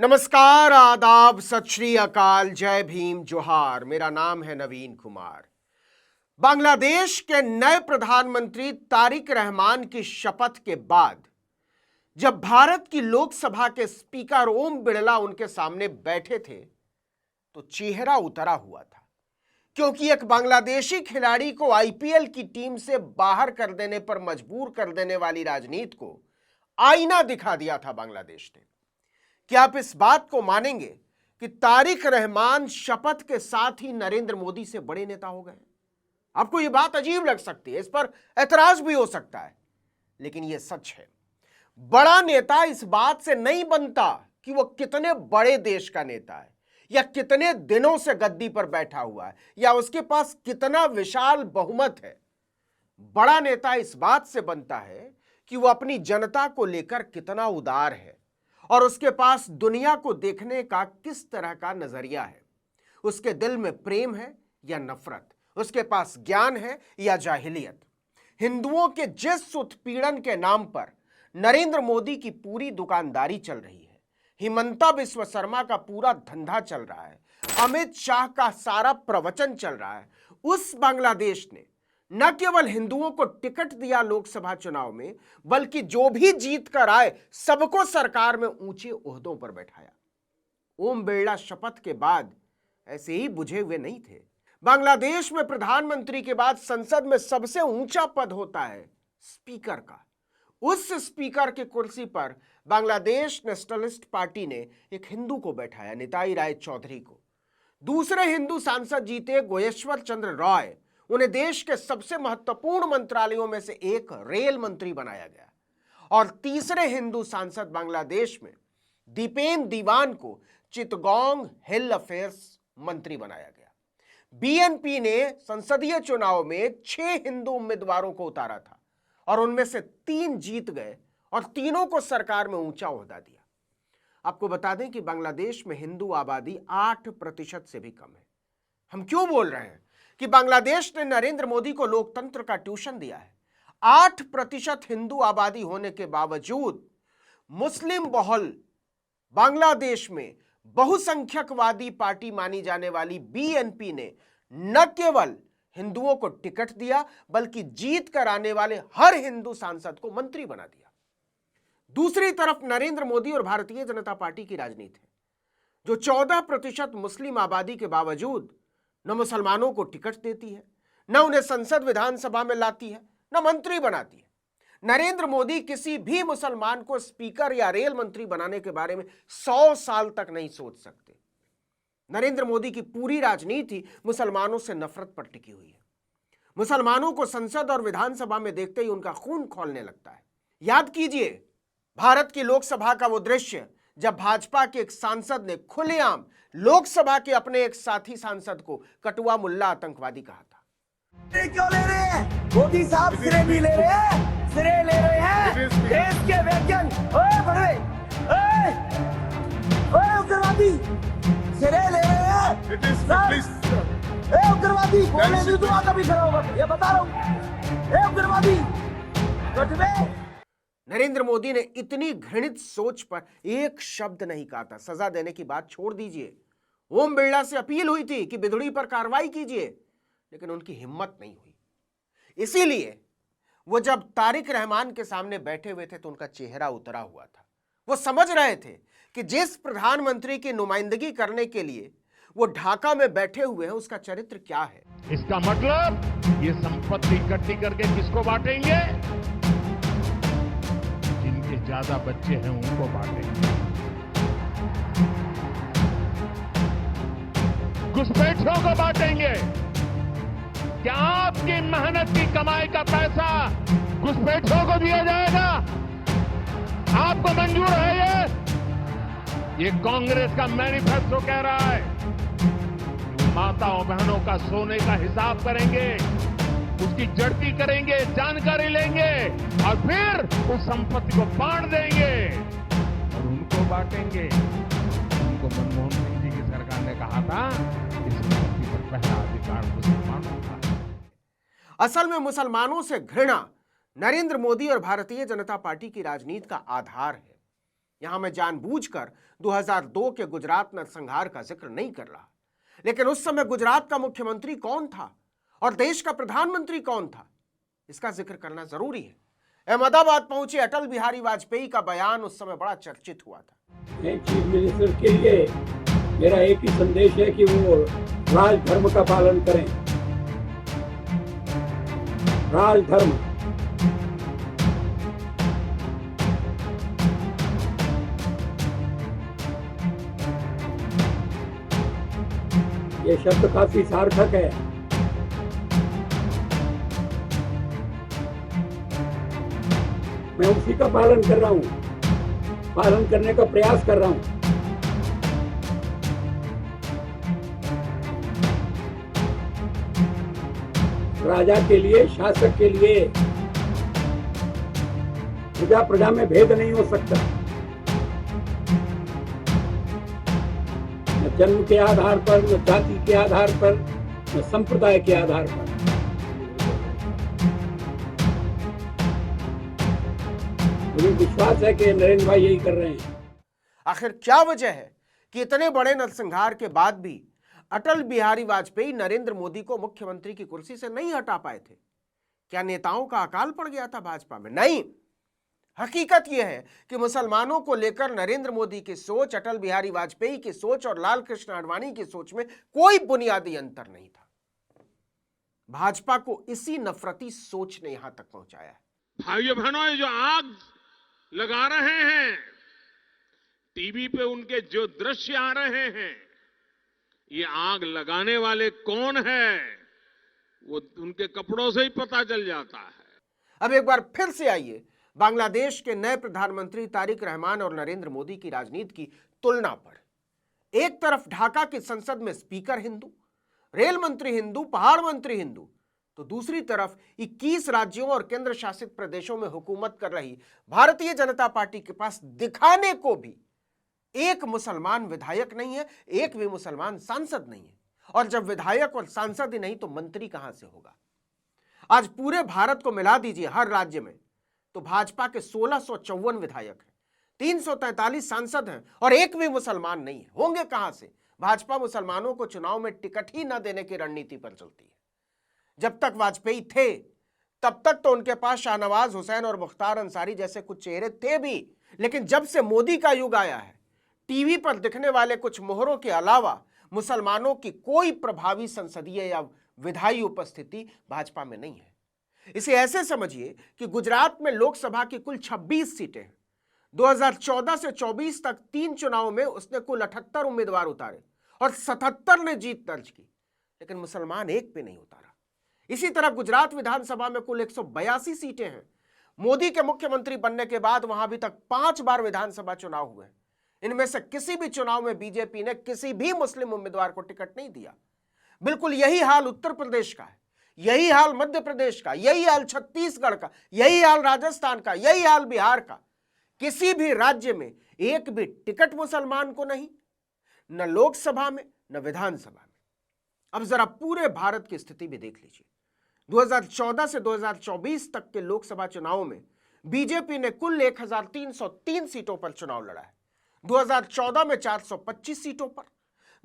नमस्कार, आदाब, सत श्री अकाल, जय भीम, जोहार। मेरा नाम है नवीन कुमार। बांग्लादेश के नए प्रधानमंत्री तारिक रहमान की शपथ के बाद जब भारत की लोकसभा के स्पीकर ओम बिड़ला उनके सामने बैठे थे तो चेहरा उतरा हुआ था, क्योंकि एक बांग्लादेशी खिलाड़ी को आईपीएल की टीम से बाहर कर देने पर मजबूर कर देने वाली राजनीति को आईना दिखा दिया था बांग्लादेश ने। क्या आप इस बात को मानेंगे कि तारिक रहमान शपथ के साथ ही नरेंद्र मोदी से बड़े नेता हो गए? आपको यह बात अजीब लग सकती है, इस पर ऐतराज भी हो सकता है, लेकिन यह सच है। बड़ा नेता इस बात से नहीं बनता कि वह कितने बड़े देश का नेता है, या कितने दिनों से गद्दी पर बैठा हुआ है, या उसके पास कितना विशाल बहुमत है। बड़ा नेता इस बात से बनता है कि वह अपनी जनता को लेकर कितना उदार है और उसके पास दुनिया को देखने का किस तरह का नजरिया है। उसके दिल में प्रेम है या नफरत, उसके पास ज्ञान है या जाहिलियत। हिंदुओं के जिस उत्पीड़न के नाम पर नरेंद्र मोदी की पूरी दुकानदारी चल रही है, हिमंता बिस्व शर्मा का पूरा धंधा चल रहा है, अमित शाह का सारा प्रवचन चल रहा है, उस बांग्लादेश ने न केवल हिंदुओं को टिकट दिया लोकसभा चुनाव में, बल्कि जो भी जीत कर आए सबको सरकार में ऊंचे ओहदों पर बैठाया। ओम बिड़ला शपथ के बाद ऐसे ही बुझे हुए नहीं थे। बांग्लादेश में प्रधानमंत्री के बाद संसद में सबसे ऊंचा पद होता है स्पीकर का। उस स्पीकर की कुर्सी पर बांग्लादेश नेशनलिस्ट पार्टी ने एक हिंदू को बैठाया, निताई राय चौधरी को। दूसरे हिंदू सांसद जीते गोयेश्वर चंद्र रॉय, उन्हें देश के सबसे महत्वपूर्ण मंत्रालयों में से एक रेल मंत्री बनाया गया। और तीसरे हिंदू सांसद बांग्लादेश में दीपेन दीवान को चिटगांग हिल अफेयर्स मंत्री बनाया गया। बीएनपी ने संसदीय चुनाव में 6 हिंदू उम्मीदवारों को उतारा था और उनमें से 3 जीत गए और तीनों को सरकार में ऊंचा ओहदा दिया। आपको बता दें कि बांग्लादेश में हिंदू आबादी 8% से भी कम है। हम क्यों बोल रहे हैं कि बांग्लादेश ने नरेंद्र मोदी को लोकतंत्र का ट्यूशन दिया है? 8% हिंदू आबादी होने के बावजूद मुस्लिम बहुल बांग्लादेश में बहुसंख्यकवादी पार्टी मानी जाने वाली बीएनपी ने न केवल हिंदुओं को टिकट दिया, बल्कि जीत कर आने वाले हर हिंदू सांसद को मंत्री बना दिया। दूसरी तरफ नरेंद्र मोदी और भारतीय जनता पार्टी की राजनीति है, जो 14% मुस्लिम आबादी के बावजूद न मुसलमानों को टिकट देती है, न उन्हें संसद विधानसभा में लाती है, न मंत्री बनाती है। नरेंद्र मोदी किसी भी मुसलमान को स्पीकर या रेल मंत्री बनाने के बारे में 100 साल तक नहीं सोच सकते। नरेंद्र मोदी की पूरी राजनीति मुसलमानों से नफरत पर टिकी हुई है। मुसलमानों को संसद और विधानसभा में देखते ही उनका खून खौलने लगता है। याद कीजिए भारत की लोकसभा का वो दृश्य जब भाजपा के एक सांसद ने खुलेआम लोकसभा के अपने एक साथी सांसद को कटुआ मुल्ला आतंकवादी कहा था। क्यों ले रहे हैं? मोदी साहब सिरे भी ले रहे हैं, सिरे ले रहे हैं देश के वैज्ञानिक। ओए बड़े, ओए उग्रवादी सिरे ले रहे हैं। उग्रवादी बोलने नहीं दूंगा कभी खड़ा होगा, ये बता रहा हूँ। उग्रवादी कटवे। नरेंद्र मोदी ने इतनी घृणित सोच पर एक शब्द नहीं कहा था। सजा देने की बात छोड़ दीजिए, ओम बिड़ला से अपील हुई थी कि बिधुड़ी पर कार्रवाई कीजिए, लेकिन उनकी हिम्मत नहीं हुई। इसीलिए वो जब तारिक रहमान के सामने बैठे हुए थे तो उनका चेहरा उतरा हुआ था। वो समझ रहे थे कि जिस प्रधानमंत्री की नुमाइंदगी करने के लिए वो ढाका में बैठे हुए हैं उसका चरित्र क्या है। इसका मतलब ये संपत्ति इकट्ठी करके किसको बांटेंगे? जिनके ज्यादा बच्चे हैं उनको बांटेंगे। घुसपैठियों को बांटेंगे। क्या आपकी मेहनत की कमाई का पैसा घुसपैठियों को दिया जाएगा? आपको मंजूर है? ये कांग्रेस का मैनिफेस्टो कह रहा है। माताओं बहनों का सोने का हिसाब करेंगे, उसकी जड़ती करेंगे, जानकारी लेंगे और फिर उस संपत्ति को बांट देंगे और उनको बांटेंगे। उनको मनमोहन सिंह जी की सरकार ने कहा था इस संपत्ति पर पहला अधिकार मुसलमानों का। असल में मुसलमानों से घृणा नरेंद्र मोदी और भारतीय जनता पार्टी की राजनीति का आधार है। यहां मैं जानबूझकर 2002 के गुजरात नरसंहार का जिक्र नहीं कर रहा, लेकिन उस समय गुजरात का मुख्यमंत्री कौन था और देश का प्रधानमंत्री कौन था, इसका जिक्र करना जरूरी है। अहमदाबाद पहुंचे अटल बिहारी वाजपेयी का बयान उस समय बड़ा चर्चित हुआ था। चीफ मिनिस्टर के लिए मेरा एक ही संदेश है कि वो राजधर्म का पालन करें। राजधर्म, ये शब्द काफी सार्थक है। मैं उसी का पालन कर रहा हूं, पालन करने का प्रयास कर रहा हूं। राजा के लिए, शासक के लिए प्रजा प्रजा में भेद नहीं हो सकता, न जन्म के आधार पर, न जाति के आधार पर, न संप्रदाय के आधार पर। मुझे विश्वास है कि नरेंद्र भाई यही कर रहे हैं। आखिर क्या वजह है कि इतने बड़े नरसंहार के बाद भी अटल बिहारी वाजपेयी नरेंद्र मोदी को मुख्यमंत्री की कुर्सी से नहीं हटा पाए थे? क्या नेताओं का अकाल पड़ गया था भाजपा में? नहीं, हकीकत यह है कि मुसलमानों को लेकर नरेंद्र मोदी की सोच, अटल बिहारी वाजपेयी की सोच और लाल कृष्ण आडवाणी की सोच में कोई बुनियादी अंतर नहीं था। भाजपा को इसी नफरती सोच ने यहां तक पहुंचाया है। भाइयों बहनों, ये जो आग लगा रहे हैं, टीवी पे उनके जो दृश्य आ रहे हैं, ये आग लगाने वाले कौन है वो उनके कपड़ों से ही पता चल जाता है। अब एक बार फिर से आइए बांग्लादेश के नए प्रधानमंत्री तारिक रहमान और नरेंद्र मोदी की राजनीति की तुलना पर। एक तरफ ढाका की संसद में स्पीकर हिंदू, रेल मंत्री हिंदू, पहाड़ मंत्री हिंदू, तो दूसरी तरफ 21 राज्यों और केंद्र शासित प्रदेशों में हुकूमत कर रही भारतीय जनता पार्टी के पास दिखाने को भी एक मुसलमान विधायक नहीं है, एक भी मुसलमान सांसद नहीं है। और जब विधायक और सांसद ही नहीं तो मंत्री कहां से होगा? आज पूरे भारत को मिला दीजिए हर राज्य में तो भाजपा के 1654 विधायक हैं, 343 सांसद हैं और एक भी मुसलमान नहीं है। होंगे कहां से? भाजपा मुसलमानों को चुनाव में टिकट ही न देने की रणनीति पर चलती है। जब तक वाजपेयी थे तब तक तो उनके पास शाहनवाज हुसैन और मुख्तार अंसारी जैसे कुछ चेहरे थे भी, लेकिन जब से मोदी का युग आया है, टीवी पर दिखने वाले कुछ मोहरों के अलावा मुसलमानों की कोई प्रभावी संसदीय या विधायी उपस्थिति भाजपा में नहीं है। इसे ऐसे समझिए कि गुजरात में लोकसभा की कुल 26 सीटें हैं। 2014 से 24 तक 3 चुनाव में उसने कुल 78 उम्मीदवार उतारे और 77 ने जीत दर्ज की, लेकिन मुसलमान एक पे नहीं उतारा। इसी तरह गुजरात विधानसभा में कुल 182 सीटें हैं। मोदी के मुख्यमंत्री बनने के बाद वहां अभी तक 5 बार विधानसभा चुनाव हुए। इनमें से किसी भी चुनाव में बीजेपी ने किसी भी मुस्लिम उम्मीदवार को टिकट नहीं दिया। बिल्कुल यही हाल उत्तर प्रदेश का है, यही हाल मध्य प्रदेश का, यही हाल छत्तीसगढ़ का, यही हाल राजस्थान का, यही हाल बिहार का। किसी भी राज्य में एक भी टिकट मुसलमान को नहीं, न लोकसभा में न विधानसभा में। अब जरा पूरे भारत की स्थिति भी देख लीजिए। 2014 से 2024 तक के लोकसभा चुनावों में बीजेपी ने कुल 1303 सीटों पर चुनाव लड़ा है। 2014 में 425 सीटों पर,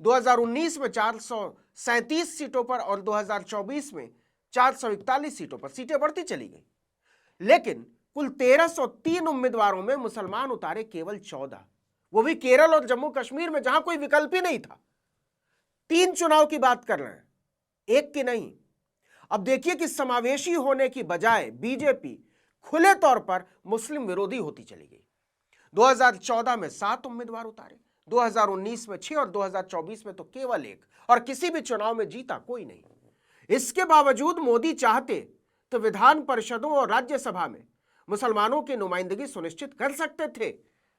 2019 में 437 सीटों पर और 2024 में 441 सीटों पर सीटें बढ़ती चली गई। लेकिन कुल 1303 उम्मीदवारों में मुसलमान उतारे केवल 14, वो भी केरल और जम्मू कश्मीर में जहां कोई विकल्प ही नहीं था। 3 चुनाव की बात कर रहे हैं, एक की नहीं। अब देखिए कि समावेशी होने की बजाय बीजेपी खुले तौर पर मुस्लिम विरोधी होती चली गई। 2014 में 7 उम्मीदवार उतारे, 2019 में 6 और 2024 में तो केवल 1, और किसी भी चुनाव में जीता कोई नहीं। इसके बावजूद मोदी चाहते तो विधान परिषदों और राज्यसभा में मुसलमानों की नुमाइंदगी सुनिश्चित कर सकते थे,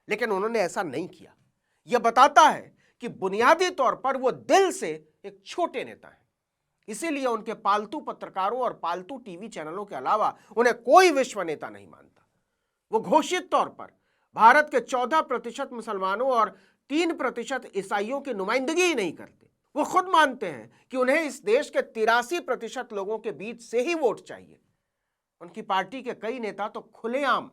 लेकिन उन्होंने ऐसा नहीं किया। यह बताता है कि बुनियादी तौर पर वो दिल से एक छोटे नेता हैं। इसीलिए उनके पालतू पत्रकारों और पालतू टीवी चैनलों के अलावा उन्हें कोई विश्व नेता नहीं मानता। वो घोषित तौर पर भारत के 14% मुसलमानों और 3% ईसाइयों की नुमाइंदगी ही नहीं करते। वो खुद मानते हैं कि उन्हें इस देश के 83% लोगों के बीच से ही वोट चाहिए। उनकी पार्टी के कई नेता तो खुलेआम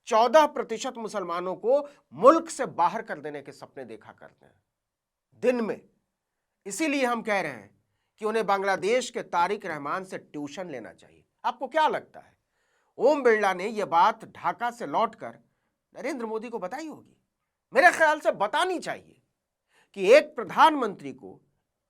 14% मुसलमानों को मुल्क से बाहर कर देने के सपने देखा करते हैं दिन में। इसीलिए हम कह रहे हैं कि उन्हें बांग्लादेश के तारिक रहमान से ट्यूशन लेना चाहिए। आपको क्या लगता है, ओम बिरला ने यह बात ढाका से लौटकर नरेंद्र मोदी को बताई होगी? मेरे ख्याल से बतानी चाहिए कि एक प्रधानमंत्री को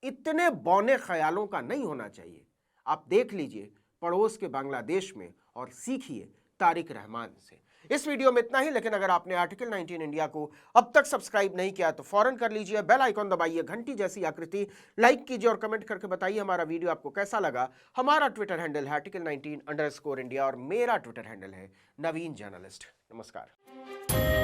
इतने बौने ख्यालों का नहीं होना चाहिए। आप देख लीजिए पड़ोस के बांग्लादेश में और सीखिए तारिक रहमान से। इस वीडियो में इतना ही, लेकिन अगर आपने आर्टिकल 19 इंडिया को अब तक सब्सक्राइब नहीं किया तो फौरन कर लीजिए, बेल आइकॉन दबाइए, घंटी जैसी आकृति लाइक कीजिए और कमेंट करके बताइए हमारा वीडियो आपको कैसा लगा। हमारा ट्विटर हैंडल है article19_India और मेरा ट्विटर हैंडल है नवीन जर्नलिस्ट। नमस्कार।